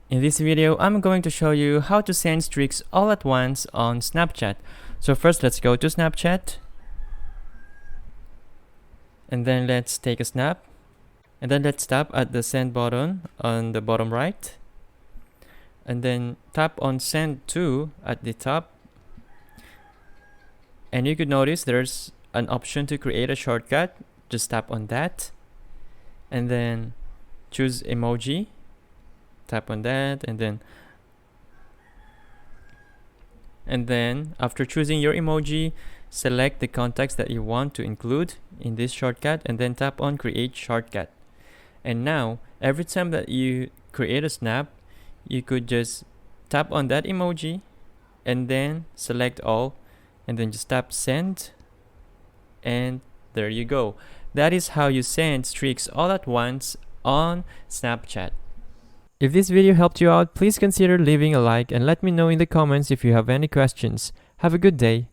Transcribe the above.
In this video, I'm going to show you how to send streaks all at once on Snapchat. So first, let's go to Snapchat. And then let's take a snap. And then let's tap at the send button on the bottom right. And then tap on send to at the top. And you could notice there's an option to create a shortcut. Just tap on that. And then choose emoji. Tap on that, and then after choosing your emoji, select the context that you want to include in this shortcut, and then tap on create shortcut. And now every time that you create a snap, you could just tap on that emoji and then select all, and then just tap send, and there you go. That is how you send streaks all at once on Snapchat. If this video helped you out, please consider leaving a like and let me know in the comments if you have any questions. Have a good day.